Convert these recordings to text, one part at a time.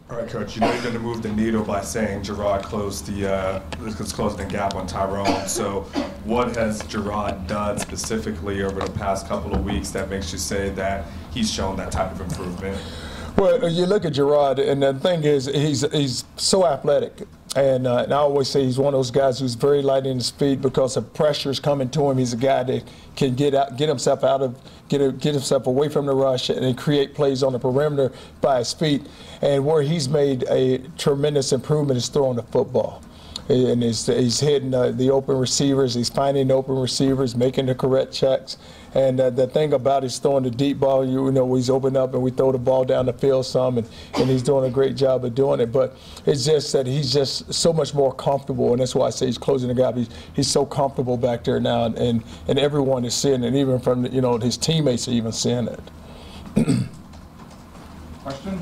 All right, Coach, you know you're going to move the needle by saying Jerrod closed the gap on Tyrone. So what has Jerrod done specifically over the past couple of weeks that makes you say that he's shown that type of improvement? Well, you look at Jerrod, and the thing is, he's so athletic. And I always say he's one of those guys who's very light in his feet because the pressure is coming to him. He's a guy that can get himself away from the rush and create plays on the perimeter by his feet. And where he's made a tremendous improvement is throwing the football. And he's hitting the open receivers. He's finding the open receivers, making the correct checks. And the thing about it is throwing the deep ball. You know, he's opened up and we throw the ball down the field some, and he's doing a great job of doing it. But it's just that he's just so much more comfortable, and that's why I say he's closing the gap. He's so comfortable back there now, and everyone is seeing it, even from his teammates are even seeing it. Question?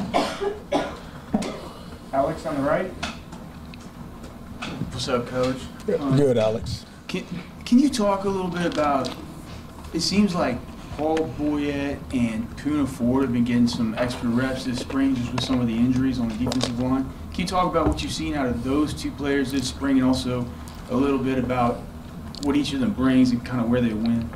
Alex on the right. What's up, Coach? Good, Alex. Can you talk a little bit about, it seems like Paul Boyette and Poona Ford have been getting some extra reps this spring just with some of the injuries on the defensive line. Can you talk about what you've seen out of those two players this spring, and also a little bit about what each of them brings and kind of where they win?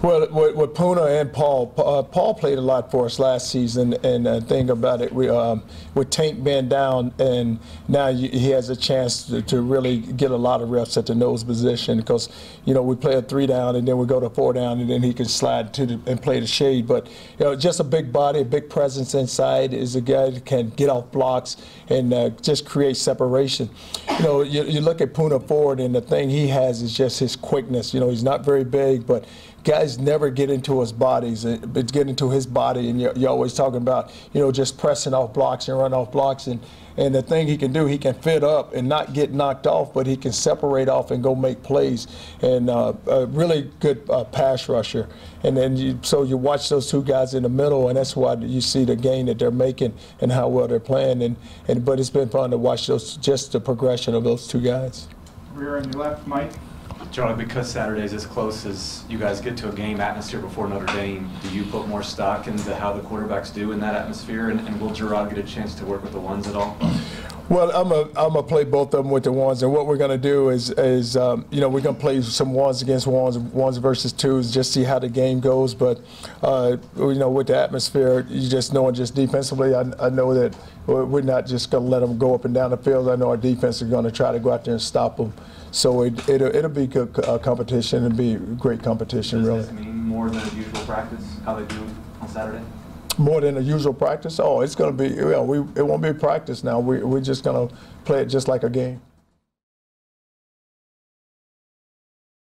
Well, with Poona and Paul, Paul played a lot for us last season, and the thing about it, with Tank being down, and now he has a chance to really get a lot of reps at the nose position because, we play a 3 down and then we go to 4 down, and then he can slide and play the shade. But, just a big body, a big presence inside, is a guy that can get off blocks and just create separation. You look at Poona Ford, and the thing he has is just his quickness. He's not very big, but guys never get into his bodies, but get into his body, and you're always talking about, just pressing off blocks and run off blocks. And the thing he can do, he can fit up and not get knocked off, but he can separate off and go make plays. And a really good pass rusher. And then so you watch those two guys in the middle, and that's why you see the gain that they're making and how well they're playing. But it's been fun to watch just the progression of those two guys. Rear on your left, Mike. Jerrod, because Saturday's as close as you guys get to a game atmosphere before Notre Dame, do you put more stock into how the quarterbacks do in that atmosphere? And will Jerrod get a chance to work with the ones at all? Well, I'm gonna play both of them with the ones, and what we're gonna do is we're gonna play some ones against ones versus twos, just see how the game goes. But with the atmosphere, you just knowing just defensively, I know that we're not just gonna let them go up and down the field. I know our defense is gonna try to go out there and stop them. So it'll be good competition. It'll be great competition, really. Does this mean more than a usual practice, how they do on Saturday? More than a usual practice? Oh, it's going to be, it won't be practice now. We're just going to play it just like a game.